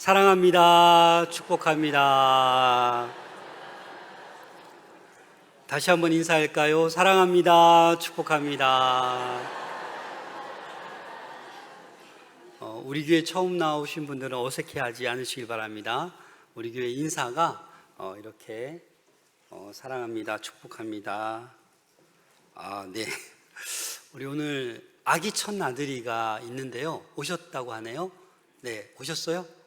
사랑합니다. 축복합니다. 다시 한번 인사할까요? 사랑합니다. 축복합니다. 우리 교회 처음 나오신 분들은 어색해하지 않으시길 바랍니다. 우리 교회 인사가 이렇게 사랑합니다. 축복합니다. 네. 우리 오늘 아기 첫 나들이가 있는데요. 오셨다고 하네요. 네, 오셨어요?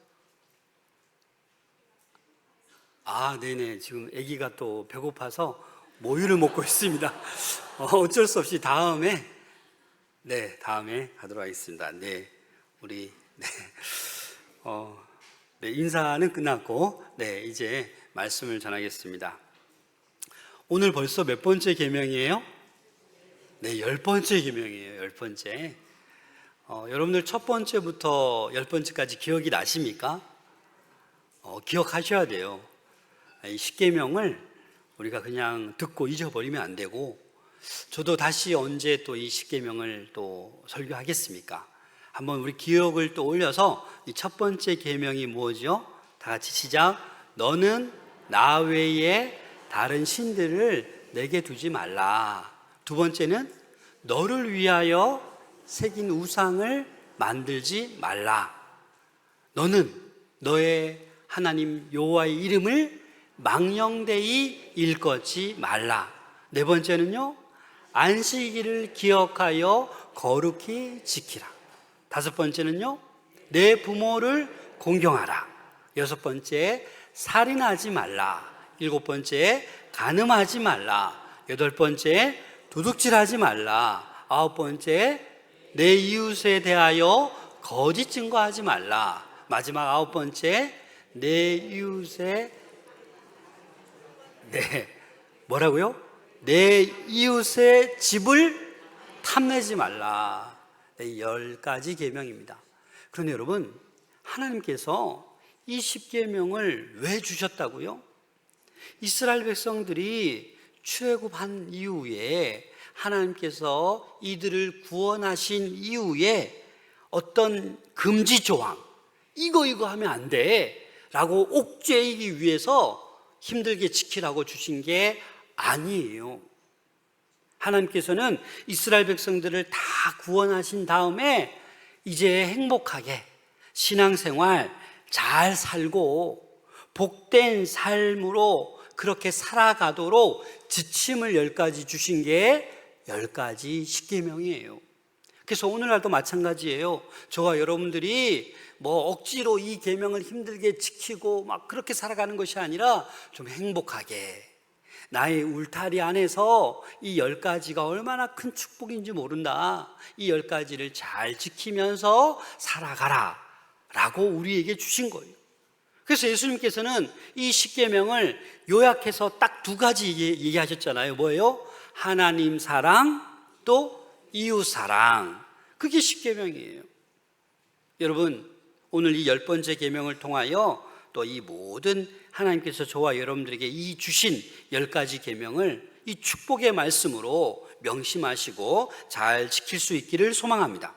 네네. 지금 아기가 또 배고파서 모유를 먹고 있습니다. 어쩔 수 없이 다음에 가도록 하겠습니다. 네, 우리 인사는 끝났고, 이제 말씀을 전하겠습니다. 오늘 벌써 몇 번째 계명이에요? 네, 10번째 계명이에요. 10번째. 여러분들 첫 번째부터 10번째까지 기억이 나십니까? 기억하셔야 돼요. 이 십계명을 우리가 그냥 듣고 잊어버리면 안 되고, 저도 다시 언제 또 이 십계명을 또 설교하겠습니까? 한번 우리 기억을 또 올려서 이 첫 번째 계명이 뭐죠? 다 같이 시작. 너는 나 외에 다른 신들을 내게 두지 말라. 두 번째는 너를 위하여 새긴 우상을 만들지 말라. 너는 너의 하나님 여호와의 이름을 망령되이 일컫지 말라. 네 번째는요, 안식일을 기억하여 거룩히 지키라. 다섯 번째는요, 내 부모를 공경하라. 여섯 번째, 살인하지 말라. 일곱 번째, 간음하지 말라. 여덟 번째, 도둑질하지 말라. 아홉 번째, 내 이웃에 대하여 거짓 증거하지 말라. 마지막 아홉 번째, 내 이웃의 뭐라고요? 내 이웃의 집을 탐내지 말라. 10가지 계명입니다. 그런데 여러분, 하나님께서 이 10계명을 왜 주셨다고요? 이스라엘 백성들이 출애굽한 이후에 하나님께서 이들을 구원하신 이후에 어떤 금지 조항, 이거 하면 안 돼 라고 옥죄이기 위해서 힘들게 지키라고 주신 게 아니에요. 하나님께서는 이스라엘 백성들을 다 구원하신 다음에 이제 행복하게 신앙생활 잘 살고 복된 삶으로 그렇게 살아가도록 지침을 10가지 주신 게 10가지 십계명이에요. 그래서 오늘날도 마찬가지예요. 저와 여러분들이 억지로 이 계명을 힘들게 지키고 막 그렇게 살아가는 것이 아니라 좀 행복하게 나의 울타리 안에서 이 10가지가 얼마나 큰 축복인지 모른다. 이 10가지를 잘 지키면서 살아가라 라고 우리에게 주신 거예요. 그래서 예수님께서는 이 십계명을 요약해서 딱 2가지 얘기하셨잖아요. 뭐예요? 하나님 사랑, 또 이웃 사랑. 그게 십계명이에요. 여러분, 오늘 이 10번째 계명을 통하여 또 이 모든 하나님께서 저와 여러분들에게 이 주신 10가지 계명을 이 축복의 말씀으로 명심하시고 잘 지킬 수 있기를 소망합니다.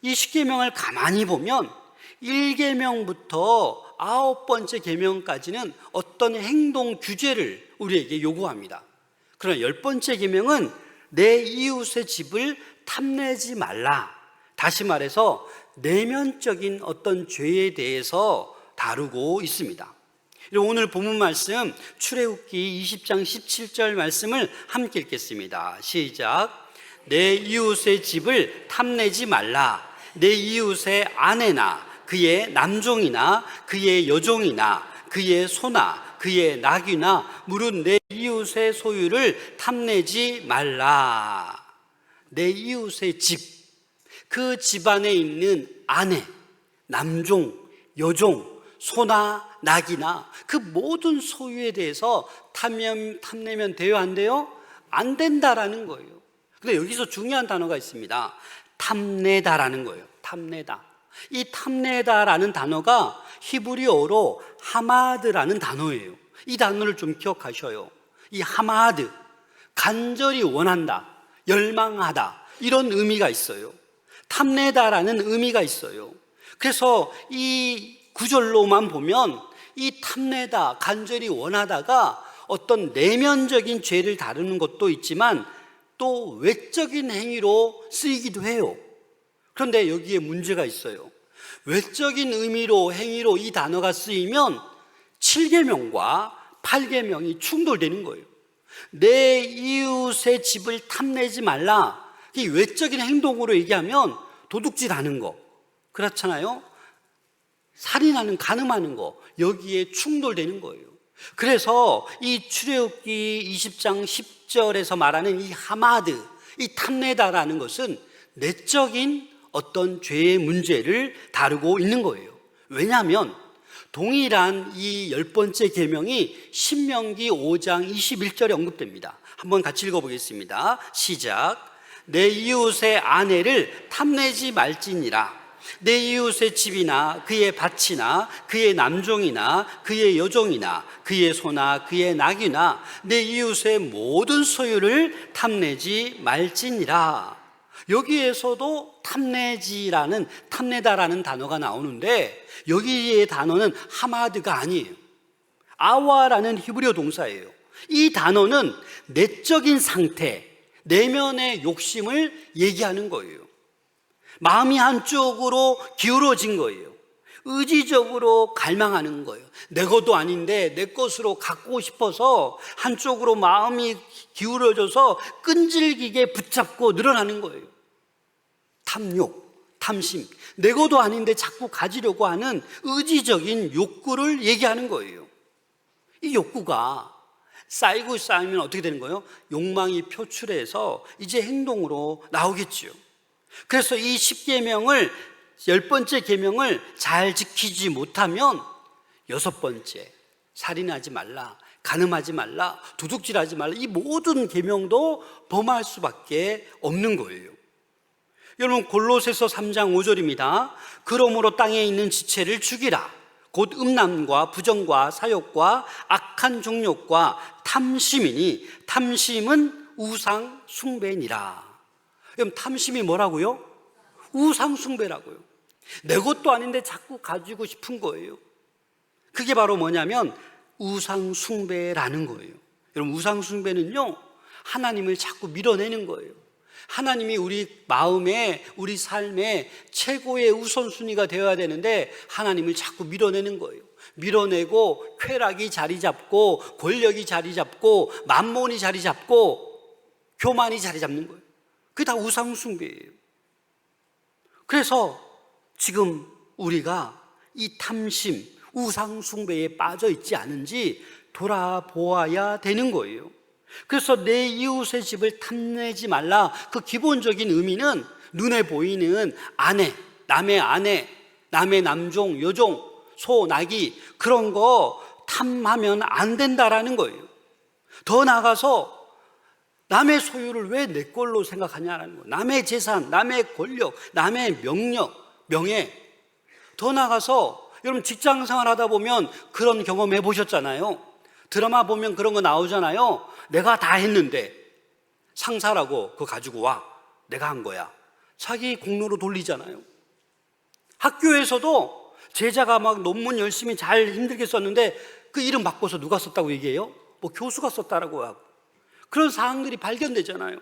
이 십계명을 가만히 보면 1계명부터 9번째 계명까지는 어떤 행동 규제를 우리에게 요구합니다. 그러나 10번째 계명은 내 이웃의 집을 탐내지 말라. 다시 말해서 내면적인 어떤 죄에 대해서 다루고 있습니다. 오늘 본문 말씀 출애굽기 20장 17절 말씀을 함께 읽겠습니다. 시작. 내 이웃의 집을 탐내지 말라. 내 이웃의 아내나 그의 남종이나 그의 여종이나 그의 소나 그의 낙이나 무릇 내 이웃의 소유를 탐내지 말라. 내 이웃의 집, 그 집안에 있는 아내, 남종, 여종, 소나 낙이나 그 모든 소유에 대해서 탐내면 돼요, 안 돼요? 안 된다라는 거예요. 근데 여기서 중요한 단어가 있습니다. 탐내다라는 거예요. 탐내다. 이 탐내다라는 단어가 히브리어로 하마드라는 단어예요. 이 단어를 좀 기억하셔요. 이 하마드, 간절히 원한다, 열망하다, 이런 의미가 있어요. 탐내다라는 의미가 있어요. 그래서 이 구절로만 보면 이 탐내다, 간절히 원하다가 어떤 내면적인 죄를 다루는 것도 있지만 또 외적인 행위로 쓰이기도 해요. 그런데 여기에 문제가 있어요. 외적인 의미로, 행위로 이 단어가 쓰이면 7계명과 8계명이 충돌되는 거예요. 내 이웃의 집을 탐내지 말라. 이 외적인 행동으로 얘기하면 도둑질 하는 거, 그렇잖아요. 살인하는, 간음하는 거, 여기에 충돌되는 거예요. 그래서 이 출애굽기 20장 10절에서 말하는 이 하마드, 이 탐내다라는 것은 내적인 어떤 죄의 문제를 다루고 있는 거예요. 왜냐하면 동일한 이 10번째 계명이 신명기 5장 21절에 언급됩니다. 한번 같이 읽어보겠습니다. 시작. 내 이웃의 아내를 탐내지 말지니라. 내 이웃의 집이나 그의 밭이나 그의 남종이나 그의 여종이나 그의 소나 그의 낙이나 내 이웃의 모든 소유를 탐내지 말지니라. 여기에서도 탐내다라는 단어가 나오는데 여기의 단어는 하마드가 아니에요. 아와라는 히브리어 동사예요. 이 단어는 내적인 상태, 내면의 욕심을 얘기하는 거예요. 마음이 한쪽으로 기울어진 거예요. 의지적으로 갈망하는 거예요. 내 것도 아닌데 내 것으로 갖고 싶어서 한쪽으로 마음이 기울어져서 끈질기게 붙잡고 늘어나는 거예요. 탐욕, 탐심, 내 것도 아닌데 자꾸 가지려고 하는 의지적인 욕구를 얘기하는 거예요. 이 욕구가 쌓이고 쌓이면 어떻게 되는 거예요? 욕망이 표출해서 이제 행동으로 나오겠죠. 그래서 이 10계명을 10번째 계명을 잘 지키지 못하면 6번째 살인하지 말라, 간음하지 말라, 도둑질하지 말라, 이 모든 계명도 범할 수밖에 없는 거예요. 여러분, 골로새서 3장 5절입니다. 그러므로 땅에 있는 지체를 죽이라. 곧 음란과 부정과 사욕과 악한 종욕과 탐심이니 탐심은 우상 숭배니라. 그럼 탐심이 뭐라고요? 우상 숭배라고요. 내 것도 아닌데 자꾸 가지고 싶은 거예요. 그게 바로 뭐냐면 우상 숭배라는 거예요. 여러분, 우상 숭배는요, 하나님을 자꾸 밀어내는 거예요. 하나님이 우리 마음에, 우리 삶에 최고의 우선순위가 되어야 되는데 하나님을 자꾸 밀어내는 거예요. 밀어내고 쾌락이 자리 잡고 권력이 자리 잡고 만몬이 자리 잡고 교만이 자리 잡는 거예요. 그게 다 우상 숭배예요. 그래서 지금 우리가 이 탐심, 우상 숭배에 빠져 있지 않은지 돌아보아야 되는 거예요. 그래서 내 이웃의 집을 탐내지 말라. 그 기본적인 의미는 눈에 보이는 아내, 남의 남종, 여종, 소, 나귀, 그런 거 탐하면 안 된다라는 거예요. 더 나아가서 남의 소유를 왜 내 걸로 생각하냐라는 거예요. 남의 재산, 남의 권력, 남의 명력, 명예. 더 나아가서 여러분, 직장 생활 하다 보면 그런 경험 해보셨잖아요. 드라마 보면 그런 거 나오잖아요. 내가 다 했는데 상사라고 그거 가지고 와, 내가 한 거야. 자기 공로로 돌리잖아요. 학교에서도 제자가 막 논문 열심히 잘 힘들게 썼는데 그 이름 바꿔서 누가 썼다고 얘기해요? 뭐 교수가 썼다라고 하고. 그런 사항들이 발견되잖아요.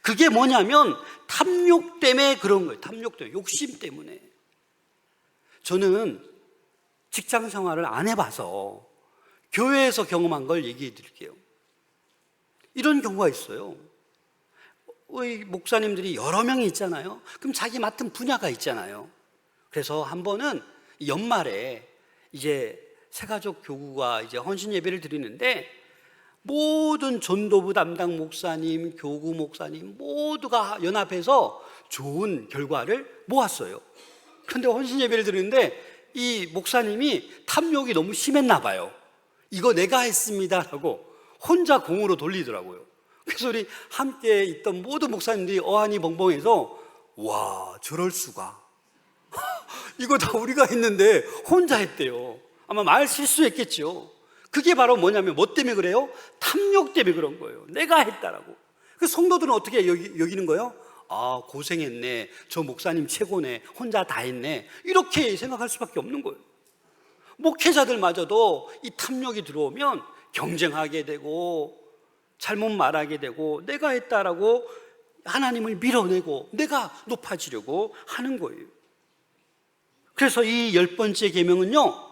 그게 뭐냐면 탐욕 때문에 그런 거예요. 탐욕 때문에, 욕심 때문에. 저는 직장 생활을 안 해봐서 교회에서 경험한 걸 얘기해 드릴게요. 이런 경우가 있어요. 우리 목사님들이 여러 명이 있잖아요. 그럼 자기 맡은 분야가 있잖아요. 그래서 한 번은 연말에 이제 새가족 교구가 이제 헌신 예배를 드리는데 모든 전도부 담당 목사님, 교구 목사님 모두가 연합해서 좋은 결과를 모았어요. 그런데 헌신 예배를 드리는데 이 목사님이 탐욕이 너무 심했나 봐요. 이거 내가 했습니다라고 혼자 공으로 돌리더라고요. 그래서 우리 함께 있던 모든 목사님들이 어안이 벙벙해서 와, 저럴 수가. 이거 다 우리가 했는데 혼자 했대요. 아마 말 실수했겠죠. 그게 바로 뭐냐면 뭐 때문에 그래요? 탐욕 때문에 그런 거예요. 내가 했다라고. 그 성도들은 어떻게 여기는 거예요? 아, 고생했네. 저 목사님 최고네. 혼자 다 했네. 이렇게 생각할 수밖에 없는 거예요. 목회자들마저도 이 탐욕이 들어오면 경쟁하게 되고 잘못 말하게 되고 내가 했다라고 하나님을 밀어내고 내가 높아지려고 하는 거예요. 그래서 이 10번째 계명은요,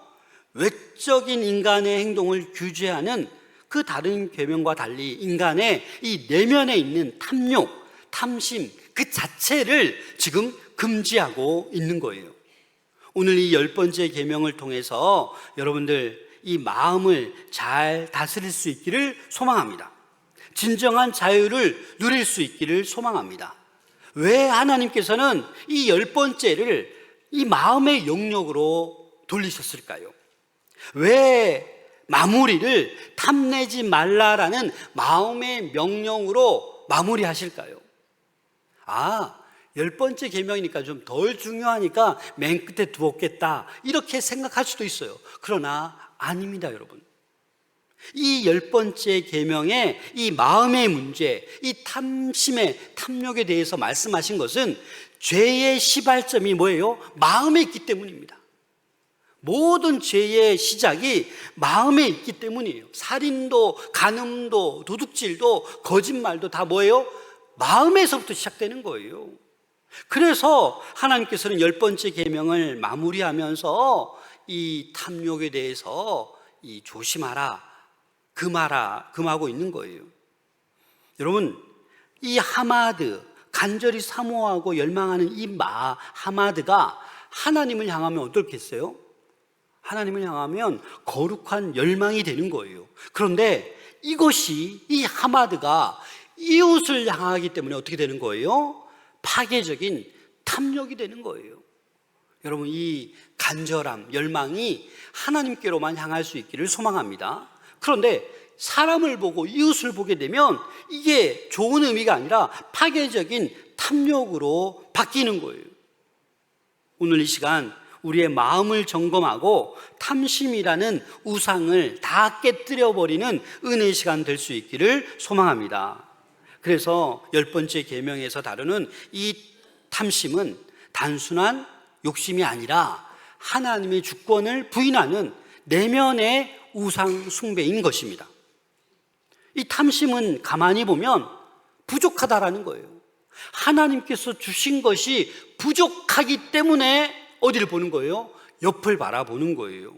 외적인 인간의 행동을 규제하는 그 다른 계명과 달리 인간의 이 내면에 있는 탐욕, 탐심 그 자체를 지금 금지하고 있는 거예요. 오늘 이 10번째 계명을 통해서 여러분들 이 마음을 잘 다스릴 수 있기를 소망합니다. 진정한 자유를 누릴 수 있기를 소망합니다. 왜 하나님께서는 이 10번째를 이 마음의 영역으로 돌리셨을까요? 왜 마무리를 탐내지 말라라는 마음의 명령으로 마무리하실까요? 10번째 계명이니까 좀 덜 중요하니까 맨 끝에 두었겠다 이렇게 생각할 수도 있어요. 그러나 아닙니다, 여러분. 이 10번째 계명의 이 마음의 문제, 이 탐심의 탐욕에 대해서 말씀하신 것은 죄의 시발점이 뭐예요? 마음에 있기 때문입니다. 모든 죄의 시작이 마음에 있기 때문이에요. 살인도, 간음도, 도둑질도, 거짓말도 다 뭐예요? 마음에서부터 시작되는 거예요. 그래서 하나님께서는 10번째 계명을 마무리하면서 이 탐욕에 대해서 이 조심하라, 금하고 있는 거예요. 여러분, 이 하마드, 간절히 사모하고 열망하는 이 하마드가 하나님을 향하면 어떻겠어요? 하나님을 향하면 거룩한 열망이 되는 거예요. 그런데 이것이 이 하마드가 이웃을 향하기 때문에 어떻게 되는 거예요? 파괴적인 탐욕이 되는 거예요. 여러분, 이 간절함, 열망이 하나님께로만 향할 수 있기를 소망합니다. 그런데 사람을 보고 이웃을 보게 되면 이게 좋은 의미가 아니라 파괴적인 탐욕으로 바뀌는 거예요. 오늘 이 시간 우리의 마음을 점검하고 탐심이라는 우상을 다 깨뜨려 버리는 은혜의 시간 될 수 있기를 소망합니다. 그래서 10번째 계명에서 다루는 이 탐심은 단순한 욕심이 아니라 하나님의 주권을 부인하는 내면의 우상 숭배인 것입니다. 이 탐심은 가만히 보면 부족하다라는 거예요. 하나님께서 주신 것이 부족하기 때문에 어디를 보는 거예요? 옆을 바라보는 거예요.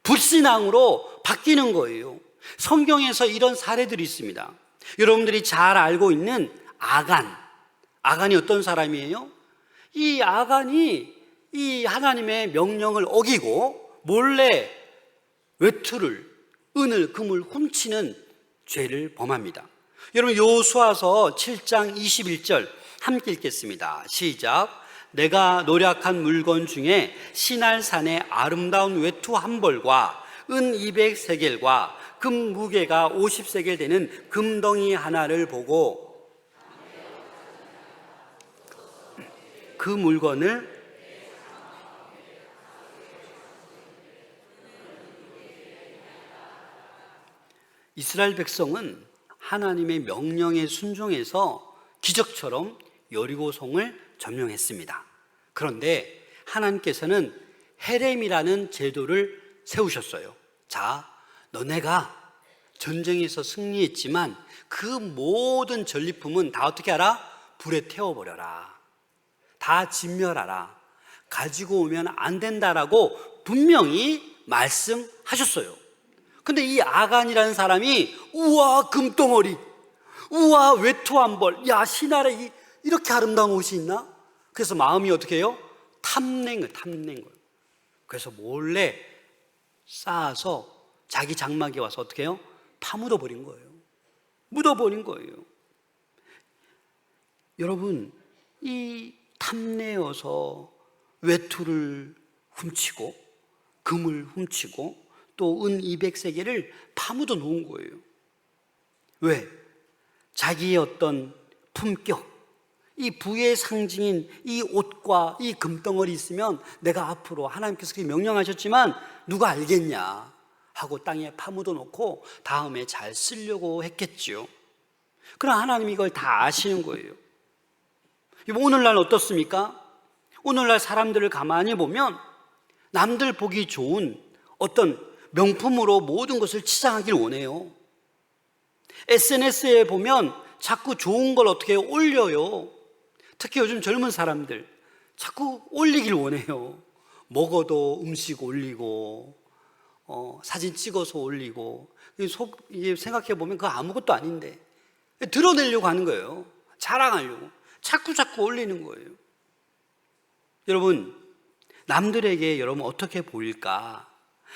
불신앙으로 바뀌는 거예요. 성경에서 이런 사례들이 있습니다. 여러분들이 잘 알고 있는 아간이 어떤 사람이에요? 이 아간이 이 하나님의 명령을 어기고 몰래 외투를, 은을, 금을 훔치는 죄를 범합니다. 여러분, 여호수아서 7장 21절 함께 읽겠습니다. 시작. 내가 노력한 물건 중에 시날산의 아름다운 외투 한 벌과 은 200세겔과 금 무게가 50세겔 되는 금덩이 하나를 보고 그 물건을 이스라엘 백성은 하나님의 명령에 순종해서 기적처럼 여리고성을 점령했습니다. 그런데 하나님께서는 헤렘이라는 제도를 세우셨어요. 자, 너네가 전쟁에서 승리했지만 그 모든 전리품은 다 어떻게 하라? 불에 태워버려라. 다 진멸하라. 가지고 오면 안 된다라고 분명히 말씀하셨어요. 근데 이 아간이라는 사람이 우와 금덩어리, 우와 외투 한 벌, 야 신하래 이렇게 아름다운 옷이 있나? 그래서 마음이 어떻게 해요? 탐낸 거예요. 그래서 몰래 쌓아서 자기 장막에 와서 어떻게 해요? 파묻어버린 거예요. 묻어버린 거예요. 여러분, 이 탐내어서 외투를 훔치고 금을 훔치고 또 은 200세겔을 파묻어 놓은 거예요. 왜? 자기의 어떤 품격, 이 부의 상징인 이 옷과 이 금덩어리 있으면 내가 앞으로 하나님께서 그렇게 명령하셨지만 누가 알겠냐 하고 땅에 파묻어 놓고 다음에 잘 쓰려고 했겠죠. 그러나 하나님이 이걸 다 아시는 거예요. 오늘날 어떻습니까? 오늘날 사람들을 가만히 보면 남들 보기 좋은 어떤 명품으로 모든 것을 치장하길 원해요. SNS에 보면 자꾸 좋은 걸 어떻게 올려요. 특히 요즘 젊은 사람들 자꾸 올리길 원해요. 먹어도 음식 올리고 사진 찍어서 올리고, 이게 생각해 보면 그거 아무것도 아닌데 드러내려고 하는 거예요. 자랑하려고 자꾸 올리는 거예요. 여러분, 남들에게 여러분 어떻게 보일까?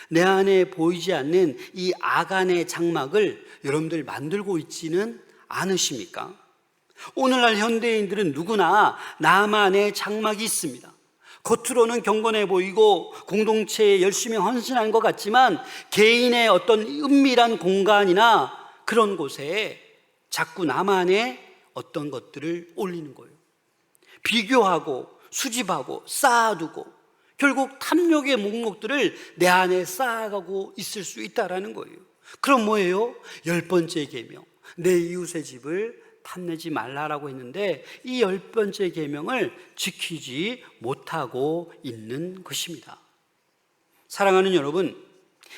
내 안에 보이지 않는 이 악안의 장막을 여러분들 만들고 있지는 않으십니까? 오늘날 현대인들은 누구나 나만의 장막이 있습니다. 겉으로는 경건해 보이고 공동체에 열심히 헌신한 것 같지만 개인의 어떤 은밀한 공간이나 그런 곳에 자꾸 나만의 어떤 것들을 올리는 거예요. 비교하고 수집하고 쌓아두고 결국 탐욕의 목록들을 내 안에 쌓아가고 있을 수 있다는 거예요. 그럼 뭐예요? 10번째 계명, 내 이웃의 집을 탐내지 말라라고 했는데 이 10번째 계명을 지키지 못하고 있는 것입니다. 사랑하는 여러분,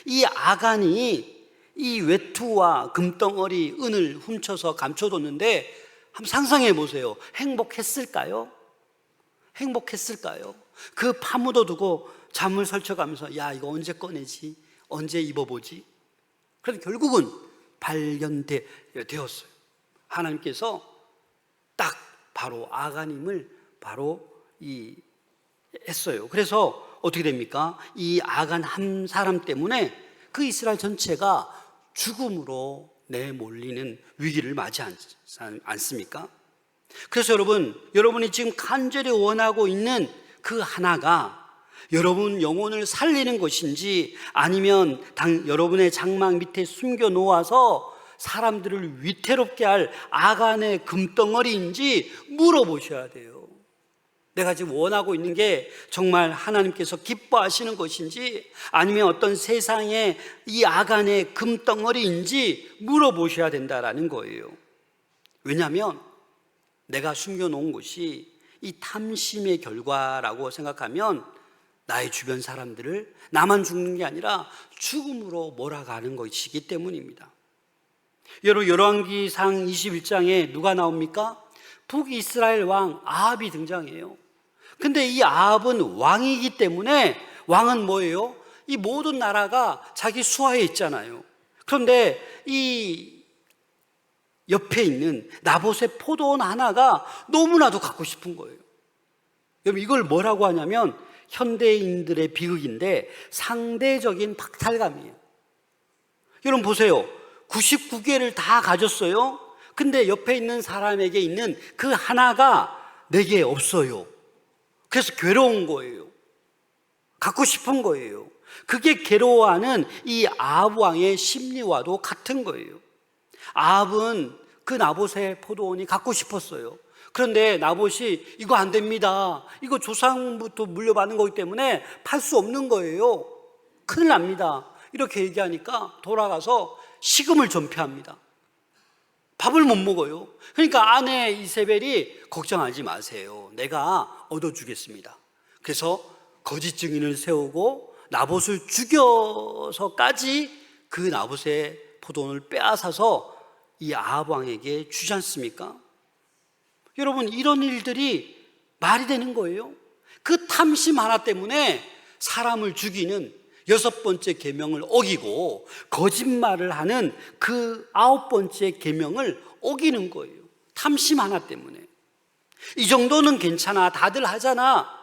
이 아간이 이 외투와 금덩어리, 은을 훔쳐서 감춰뒀는데 한번 상상해 보세요. 행복했을까요? 행복했을까요? 그 파묻어두고 잠을 설쳐가면서 야, 이거 언제 꺼내지? 언제 입어보지? 그래서 결국은 발견되었어요. 하나님께서 딱 바로 아간임을 바로 했어요. 그래서 어떻게 됩니까? 이 아간 한 사람 때문에 그 이스라엘 전체가 죽음으로 내몰리는 위기를 맞이하지 않습니까? 그래서 여러분이 지금 간절히 원하고 있는 그 하나가 여러분 영혼을 살리는 것인지 아니면 여러분의 장막 밑에 숨겨 놓아서 사람들을 위태롭게 할 아간의 금덩어리인지 물어보셔야 돼요. 내가 지금 원하고 있는 게 정말 하나님께서 기뻐하시는 것인지 아니면 어떤 세상의 이 아간의 금덩어리인지 물어보셔야 된다라는 거예요. 왜냐하면 내가 숨겨놓은 것이 이 탐심의 결과라고 생각하면 나의 주변 사람들을 나만 죽는 게 아니라 죽음으로 몰아가는 것이기 때문입니다. 여러분, 열왕기상 21장에 누가 나옵니까? 북이스라엘 왕 아합이 등장해요. 근데 이 아합은 왕이기 때문에 왕은 뭐예요? 이 모든 나라가 자기 수하에 있잖아요. 그런데 이 옆에 있는 나봇의 포도원 하나가 너무나도 갖고 싶은 거예요. 여러분, 이걸 뭐라고 하냐면 현대인들의 비극인데 상대적인 박탈감이에요. 여러분 보세요. 99개를 다 가졌어요. 근데 옆에 있는 사람에게 있는 그 하나가 내게 없어요. 그래서 괴로운 거예요. 갖고 싶은 거예요. 그게 괴로워하는 이 아합 왕의 심리와도 같은 거예요. 아합은 그 나봇의 포도원이 갖고 싶었어요. 그런데 나봇이 이거 안 됩니다. 이거 조상부터 물려받은 거기 때문에 팔 수 없는 거예요. 큰일 납니다. 이렇게 얘기하니까 돌아가서 식음을 전폐합니다. 밥을 못 먹어요. 그러니까 아내 이세벨이 걱정하지 마세요. 내가 얻어주겠습니다. 그래서 거짓 증인을 세우고 나봇을 죽여서까지 그 나봇의 포도원을 빼앗아서 이 아합 왕에게 주지 않습니까? 여러분, 이런 일들이 말이 되는 거예요? 그 탐심 하나 때문에 사람을 죽이는 6번째 계명을 어기고 거짓말을 하는 그 9번째 계명을 어기는 거예요. 탐심 하나 때문에. 이 정도는 괜찮아, 다들 하잖아,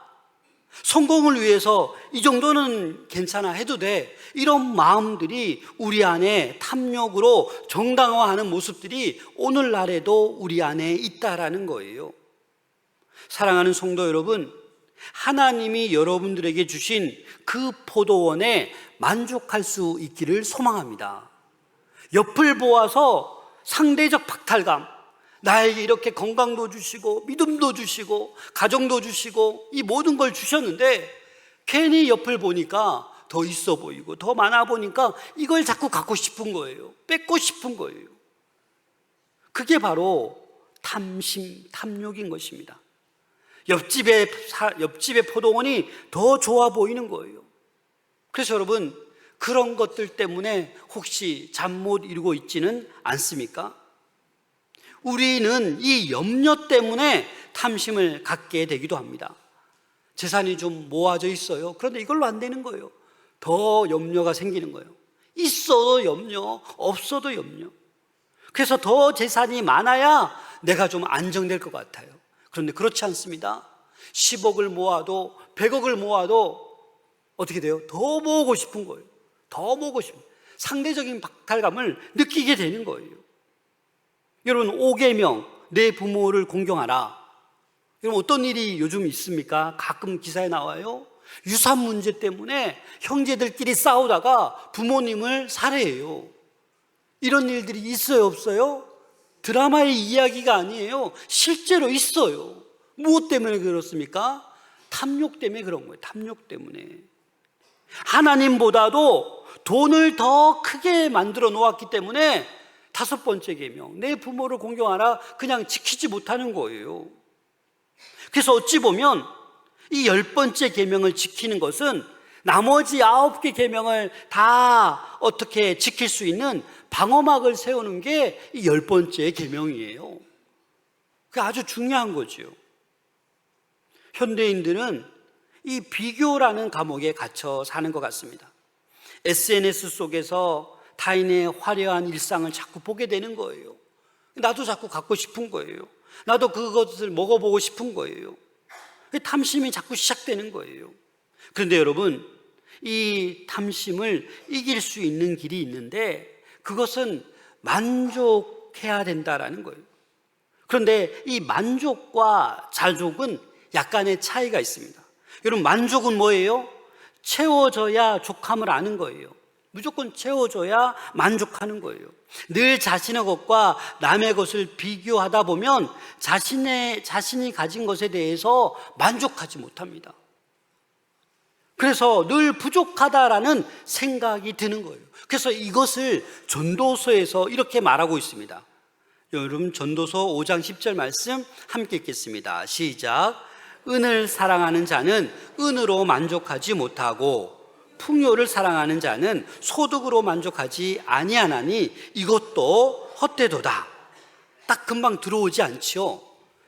성공을 위해서 이 정도는 괜찮아 해도 돼, 이런 마음들이 우리 안에 탐욕으로 정당화하는 모습들이 오늘날에도 우리 안에 있다라는 거예요. 사랑하는 성도 여러분, 하나님이 여러분들에게 주신 그 포도원에 만족할 수 있기를 소망합니다. 옆을 보아서 상대적 박탈감, 나에게 이렇게 건강도 주시고 믿음도 주시고 가정도 주시고 이 모든 걸 주셨는데 괜히 옆을 보니까 더 있어 보이고 더 많아 보니까 이걸 자꾸 갖고 싶은 거예요. 뺏고 싶은 거예요. 그게 바로 탐심, 탐욕인 것입니다. 옆집의 포도원이 더 좋아 보이는 거예요. 그래서 여러분, 그런 것들 때문에 혹시 잠 못 이루고 있지는 않습니까? 우리는 이 염려 때문에 탐심을 갖게 되기도 합니다. 재산이 좀 모아져 있어요. 그런데 이걸로 안 되는 거예요. 더 염려가 생기는 거예요. 있어도 염려, 없어도 염려. 그래서 더 재산이 많아야 내가 좀 안정될 것 같아요. 그런데 그렇지 않습니다. 10억을 모아도 100억을 모아도 어떻게 돼요? 더 모으고 싶은 거예요. 더 모으고 싶은 거예요. 상대적인 박탈감을 느끼게 되는 거예요. 여러분, 5계명, 내 부모를 공경하라. 여러분, 어떤 일이 요즘 있습니까? 가끔 기사에 나와요. 유산 문제 때문에 형제들끼리 싸우다가 부모님을 살해해요. 이런 일들이 있어요, 없어요? 드라마의 이야기가 아니에요. 실제로 있어요. 무엇 때문에 그렇습니까? 탐욕 때문에 그런 거예요. 탐욕 때문에. 하나님보다도 돈을 더 크게 만들어 놓았기 때문에 5번째 계명, 내 부모를 공경하라, 그냥 지키지 못하는 거예요. 그래서 어찌 보면 이 10번째 계명을 지키는 것은 나머지 9개 계명을 다 어떻게 지킬 수 있는 방어막을 세우는 게 이 10번째 계명이에요. 그게 아주 중요한 거죠. 현대인들은 이 비교라는 감옥에 갇혀 사는 것 같습니다. SNS 속에서 타인의 화려한 일상을 자꾸 보게 되는 거예요. 나도 자꾸 갖고 싶은 거예요. 나도 그것을 먹어보고 싶은 거예요. 탐심이 자꾸 시작되는 거예요. 그런데 여러분, 이 탐심을 이길 수 있는 길이 있는데 그것은 만족해야 된다라는 거예요. 그런데 이 만족과 자족은 약간의 차이가 있습니다. 여러분, 만족은 뭐예요? 채워져야 족함을 아는 거예요. 무조건 채워줘야 만족하는 거예요. 늘 자신의 것과 남의 것을 비교하다 보면 자신이 가진 것에 대해서 만족하지 못합니다. 그래서 늘 부족하다라는 생각이 드는 거예요. 그래서 이것을 전도서에서 이렇게 말하고 있습니다. 여러분, 전도서 5장 10절 말씀 함께 읽겠습니다. 시작. 은을 사랑하는 자는 은으로 만족하지 못하고 풍요를 사랑하는 자는 소득으로 만족하지 아니하나니 이것도 헛되도다. 딱 금방 들어오지 않죠?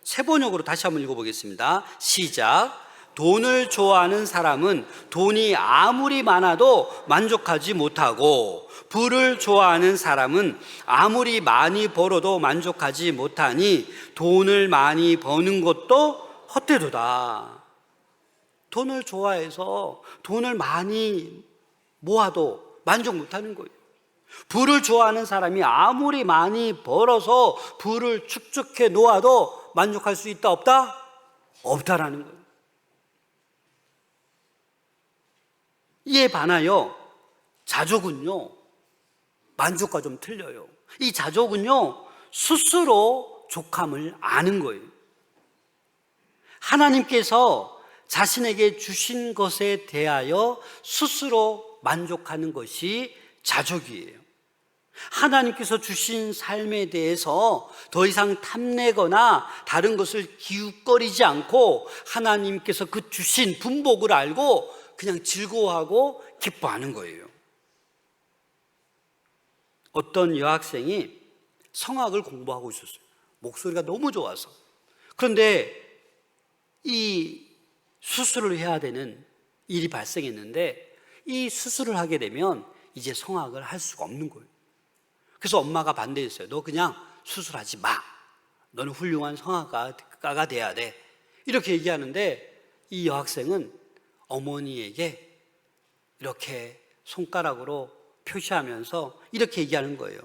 세 번역으로 다시 한번 읽어보겠습니다. 시작. 돈을 좋아하는 사람은 돈이 아무리 많아도 만족하지 못하고 부를 좋아하는 사람은 아무리 많이 벌어도 만족하지 못하니 돈을 많이 버는 것도 헛되도다. 돈을 좋아해서 돈을 많이 모아도 만족 못하는 거예요. 부를 좋아하는 사람이 아무리 많이 벌어서 부를 축적해 놓아도 만족할 수 있다, 없다? 없다라는 거예요. 이에 반하여 자족은요, 만족과 좀 틀려요. 이 자족은요, 스스로 족함을 아는 거예요. 하나님께서 자신에게 주신 것에 대하여 스스로 만족하는 것이 자족이에요. 하나님께서 주신 삶에 대해서 더 이상 탐내거나 다른 것을 기웃거리지 않고 하나님께서 그 주신 분복을 알고 그냥 즐거워하고 기뻐하는 거예요. 어떤 여학생이 성악을 공부하고 있었어요. 목소리가 너무 좋아서. 그런데 이 수술을 해야 되는 일이 발생했는데 이 수술을 하게 되면 이제 성악을 할 수가 없는 거예요. 그래서 엄마가 반대했어요. 너 그냥 수술하지 마. 너는 훌륭한 성악가가 돼야 돼. 이렇게 얘기하는데 이 여학생은 어머니에게 이렇게 손가락으로 표시하면서 이렇게 얘기하는 거예요.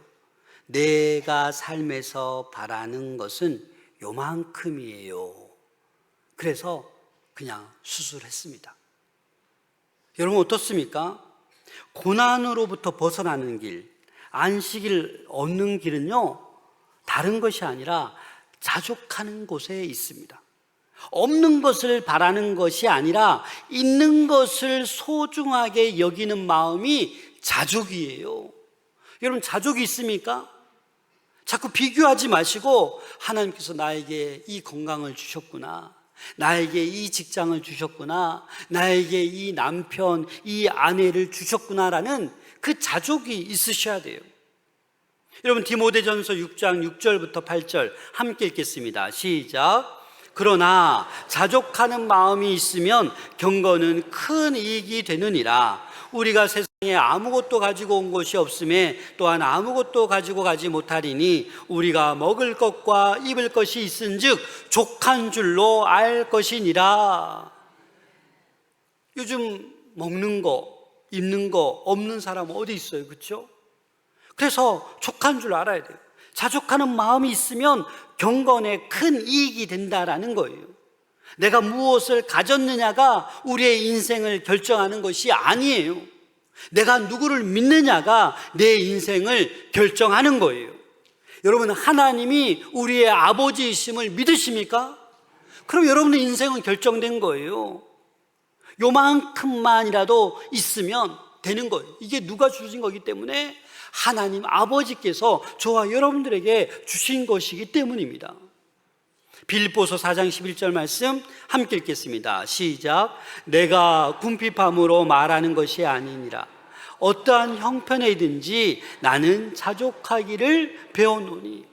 내가 삶에서 바라는 것은 요만큼이에요. 그래서 그냥 수술했습니다. 여러분, 어떻습니까? 고난으로부터 벗어나는 길, 안식을 얻는 길은요, 다른 것이 아니라 자족하는 곳에 있습니다. 없는 것을 바라는 것이 아니라 있는 것을 소중하게 여기는 마음이 자족이에요. 여러분, 자족이 있습니까? 자꾸 비교하지 마시고 하나님께서 나에게 이 건강을 주셨구나, 나에게 이 직장을 주셨구나, 나에게 이 남편, 이 아내를 주셨구나라는 그 자족이 있으셔야 돼요. 여러분, 디모데전서 6장 6절부터 8절 함께 읽겠습니다. 시작. 그러나 자족하는 마음이 있으면 경건은 큰 이익이 되느니라. 우리가 세상에 아무것도 가지고 온 것이 없음에 또한 아무것도 가지고 가지 못하리니 우리가 먹을 것과 입을 것이 있은즉 족한 줄로 알 것이니라. 요즘 먹는 거, 입는 거 없는 사람 어디 있어요? 그렇죠? 그래서 족한 줄 알아야 돼요. 자족하는 마음이 있으면 경건에 큰 이익이 된다라는 거예요. 내가 무엇을 가졌느냐가 우리의 인생을 결정하는 것이 아니에요. 내가 누구를 믿느냐가 내 인생을 결정하는 거예요. 여러분, 하나님이 우리의 아버지이심을 믿으십니까? 그럼 여러분의 인생은 결정된 거예요. 요만큼만이라도 있으면 되는 거예요. 이게 누가 주신 거기 때문에 하나님 아버지께서 저와 여러분들에게 주신 것이기 때문입니다. 빌립보서 4장 11절 말씀 함께 읽겠습니다. 시작. 내가 궁핍함으로 말하는 것이 아니니라. 어떠한 형편에든지 나는 자족하기를 배웠노니.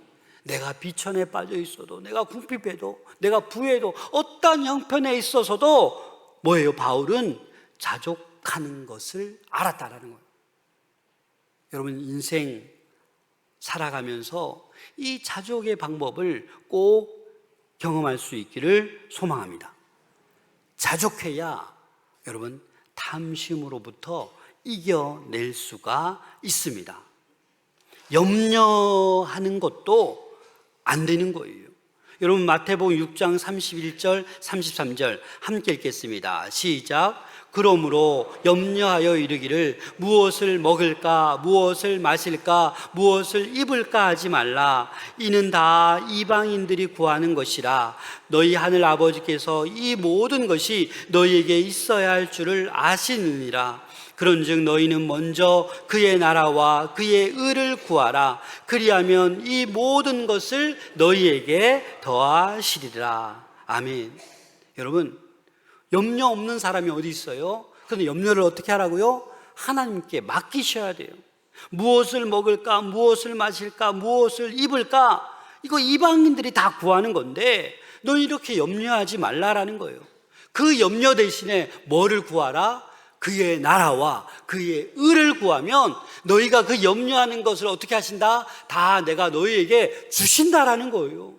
내가 비천에 빠져 있어도, 내가 궁핍해도, 내가 부해도, 어떠한 형편에 있어서도 뭐예요? 바울은 자족하는 것을 알았다라는 거예요. 여러분, 인생 살아가면서 이 자족의 방법을 꼭 경험할 수 있기를 소망합니다. 자족해야 여러분 탐심으로부터 이겨낼 수가 있습니다. 염려하는 것도 안 되는 거예요. 여러분, 마태복음 6장 31절 33절 함께 읽겠습니다. 시작. 그러므로 염려하여 이르기를 무엇을 먹을까, 무엇을 마실까, 무엇을 입을까 하지 말라. 이는 다 이방인들이 구하는 것이라. 너희 하늘 아버지께서 이 모든 것이 너희에게 있어야 할 줄을 아시느니라. 그런즉 너희는 먼저 그의 나라와 그의 의를 구하라. 그리하면 이 모든 것을 너희에게 더하시리라. 아멘. 여러분, 염려 없는 사람이 어디 있어요? 그런데 염려를 어떻게 하라고요? 하나님께 맡기셔야 돼요. 무엇을 먹을까, 무엇을 마실까, 무엇을 입을까, 이거 이방인들이 다 구하는 건데 너 이렇게 염려하지 말라라는 거예요. 그 염려 대신에 뭐를 구하라? 그의 나라와 그의 의를 구하면 너희가 그 염려하는 것을 어떻게 하신다? 다 내가 너희에게 주신다라는 거예요.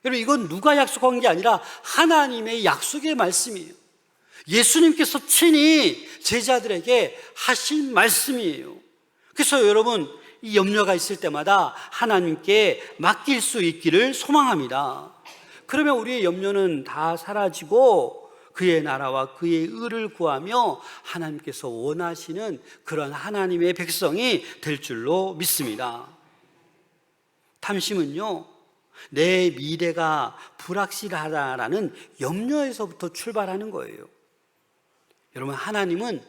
여러분, 이건 누가 약속한 게 아니라 하나님의 약속의 말씀이에요. 예수님께서 친히 제자들에게 하신 말씀이에요. 그래서 여러분, 이 염려가 있을 때마다 하나님께 맡길 수 있기를 소망합니다. 그러면 우리의 염려는 다 사라지고 그의 나라와 그의 의를 구하며 하나님께서 원하시는 그런 하나님의 백성이 될 줄로 믿습니다. 탐심은요, 내 미래가 불확실하다라는 염려에서부터 출발하는 거예요. 여러분, 하나님은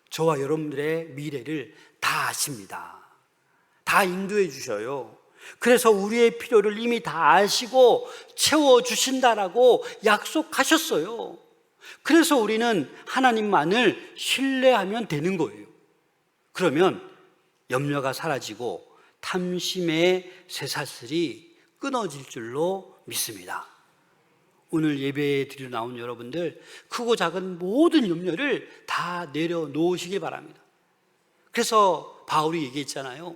저와 여러분들의 미래를 다 아십니다. 다 인도해 주셔요. 그래서 우리의 필요를 이미 다 아시고 채워주신다라고 약속하셨어요. 그래서 우리는 하나님만을 신뢰하면 되는 거예요. 그러면 염려가 사라지고 탐심의 쇠사슬이 끊어질 줄로 믿습니다. 오늘 예배에 드리러 나온 여러분들, 크고 작은 모든 염려를 다 내려놓으시길 바랍니다. 그래서 바울이 얘기했잖아요.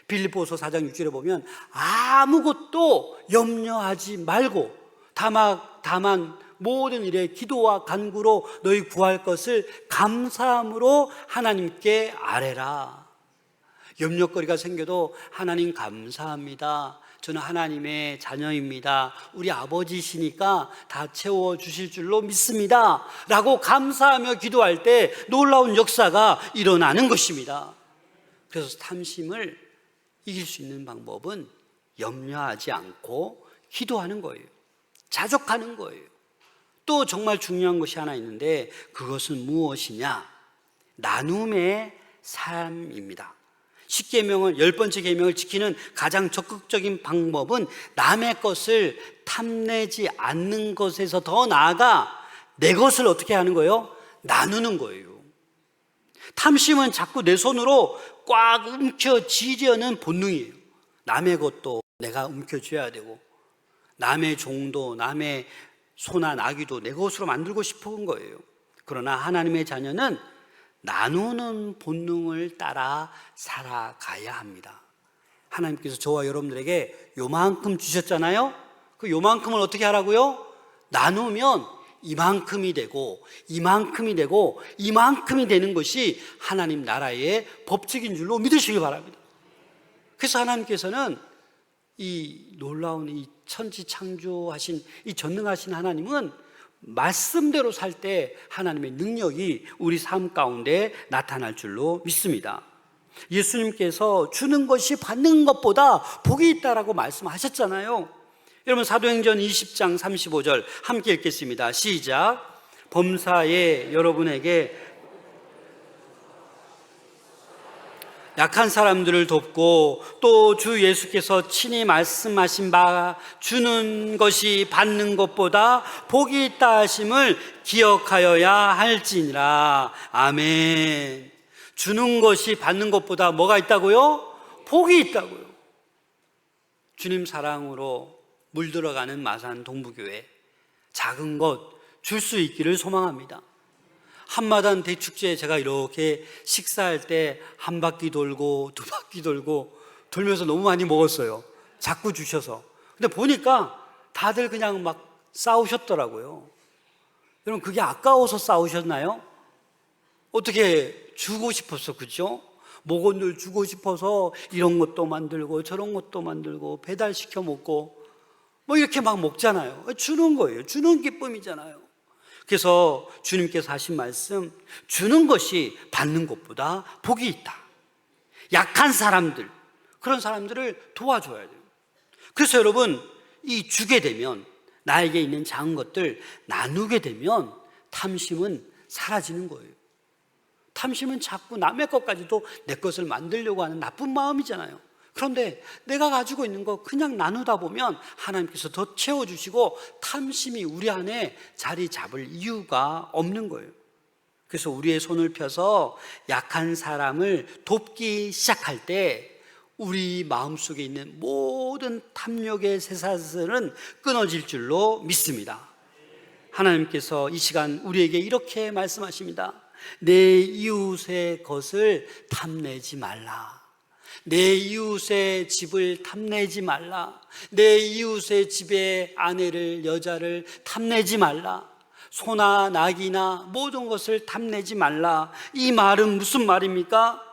빌립보서 4장 6절에 보면 아무것도 염려하지 말고 다만 모든 일에 기도와 간구로 너희 구할 것을 감사함으로 하나님께 아뢰라. 염려거리가 생겨도 하나님 감사합니다. 저는 하나님의 자녀입니다. 우리 아버지시니까 다 채워주실 줄로 믿습니다. 라고 감사하며 기도할 때 놀라운 역사가 일어나는 것입니다. 그래서 탐심을 이길 수 있는 방법은 염려하지 않고 기도하는 거예요. 자족하는 거예요. 또 정말 중요한 것이 하나 있는데 그것은 무엇이냐? 나눔의 삶입니다. 십계명을 10번째 계명을 지키는 가장 적극적인 방법은 남의 것을 탐내지 않는 것에서 더 나아가 내 것을 어떻게 하는 거예요? 나누는 거예요. 탐심은 자꾸 내 손으로 꽉 움켜쥐려는 본능이에요. 남의 것도 내가 움켜쥐어야 되고, 남의 종도 남의 소나 나귀도 내 것으로 만들고 싶은 거예요. 그러나 하나님의 자녀는 나누는 본능을 따라 살아가야 합니다. 하나님께서 저와 여러분들에게 요만큼 주셨잖아요. 그 요만큼을 어떻게 하라고요? 나누면 이만큼이 되고 이만큼이 되고 이만큼이 되는 것이 하나님 나라의 법칙인 줄로 믿으시기 바랍니다. 그래서 하나님께서는 이 놀라운 이 천지 창조하신 이 전능하신 하나님은 말씀대로 살 때 하나님의 능력이 우리 삶 가운데 나타날 줄로 믿습니다. 예수님께서 주는 것이 받는 것보다 복이 있다라고 말씀하셨잖아요. 여러분 사도행전 20장 35절 함께 읽겠습니다. 시작. 범사에 여러분에게 약한 사람들을 돕고 또 주 예수께서 친히 말씀하신 바 주는 것이 받는 것보다 복이 있다 하심을 기억하여야 할지니라. 아멘. 주는 것이 받는 것보다 뭐가 있다고요? 복이 있다고요. 주님 사랑으로 물들어가는 마산 동부교회, 작은 것 줄 수 있기를 소망합니다. 한마당 대축제에 제가 이렇게 식사할 때 한 바퀴 돌고 두 바퀴 돌고 돌면서 너무 많이 먹었어요. 자꾸 주셔서. 근데 보니까 다들 그냥 막 싸우셨더라고요. 여러분, 그게 아까워서 싸우셨나요? 어떻게 주고 싶어서, 그죠? 목원들 주고 싶어서 이런 것도 만들고 저런 것도 만들고 배달시켜 먹고 뭐 이렇게 막 먹잖아요. 주는 거예요. 주는 기쁨이잖아요. 그래서 주님께서 하신 말씀, 주는 것이 받는 것보다 복이 있다. 약한 사람들, 그런 사람들을 도와줘야 돼요. 그래서 여러분, 이 주게 되면, 나에게 있는 작은 것들 나누게 되면 탐심은 사라지는 거예요. 탐심은 자꾸 남의 것까지도 내 것을 만들려고 하는 나쁜 마음이잖아요. 그런데 내가 가지고 있는 거 그냥 나누다 보면 하나님께서 더 채워주시고 탐심이 우리 안에 자리 잡을 이유가 없는 거예요. 그래서 우리의 손을 펴서 약한 사람을 돕기 시작할 때 우리 마음속에 있는 모든 탐욕의 쇠사슬은 끊어질 줄로 믿습니다. 하나님께서 이 시간 우리에게 이렇게 말씀하십니다. 내 이웃의 것을 탐내지 말라. 내 이웃의 집을 탐내지 말라. 내 이웃의 집의 아내를, 여자를 탐내지 말라. 소나 낙이나 모든 것을 탐내지 말라. 이 말은 무슨 말입니까?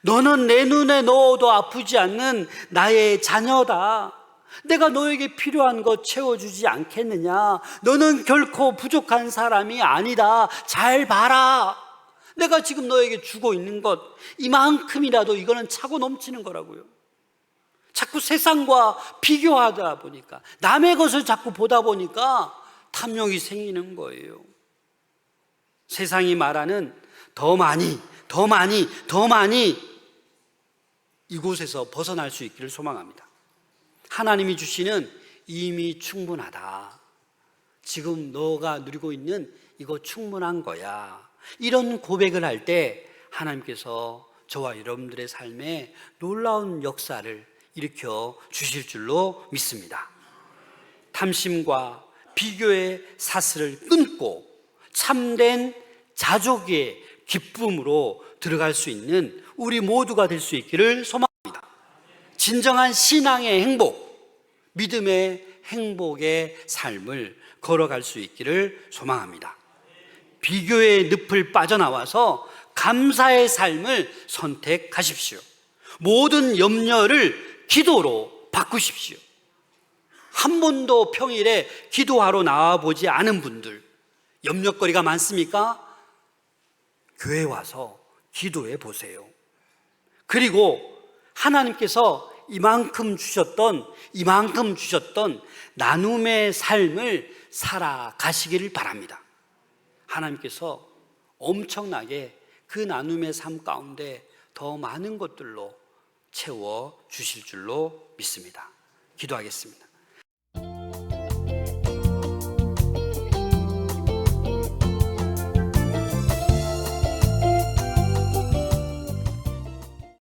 너는 내 눈에 넣어도 아프지 않는 나의 자녀다. 내가 너에게 필요한 것 채워주지 않겠느냐? 너는 결코 부족한 사람이 아니다. 잘 봐라. 내가 지금 너에게 주고 있는 것 이만큼이라도 이거는 차고 넘치는 거라고요. 자꾸 세상과 비교하다 보니까, 남의 것을 자꾸 보다 보니까 탐욕이 생기는 거예요. 세상이 말하는 더 많이, 더 많이, 더 많이, 이곳에서 벗어날 수 있기를 소망합니다. 하나님이 주시는 이미 충분하다. 지금 너가 누리고 있는 이거 충분한 거야. 이런 고백을 할 때 하나님께서 저와 여러분들의 삶에 놀라운 역사를 일으켜 주실 줄로 믿습니다. 탐심과 비교의 사슬을 끊고 참된 자족의 기쁨으로 들어갈 수 있는 우리 모두가 될 수 있기를 소망합니다. 진정한 신앙의 행복, 믿음의 행복의 삶을 걸어갈 수 있기를 소망합니다. 비교의 늪을 빠져나와서 감사의 삶을 선택하십시오. 모든 염려를 기도로 바꾸십시오. 한 번도 평일에 기도하러 나와보지 않은 분들, 염려거리가 많습니까? 교회 와서 기도해 보세요. 그리고 하나님께서 이만큼 주셨던 나눔의 삶을 살아가시기를 바랍니다. 하나님께서 엄청나게 그 나눔의 삶 가운데 더 많은 것들로 채워 주실 줄로 믿습니다. 기도하겠습니다.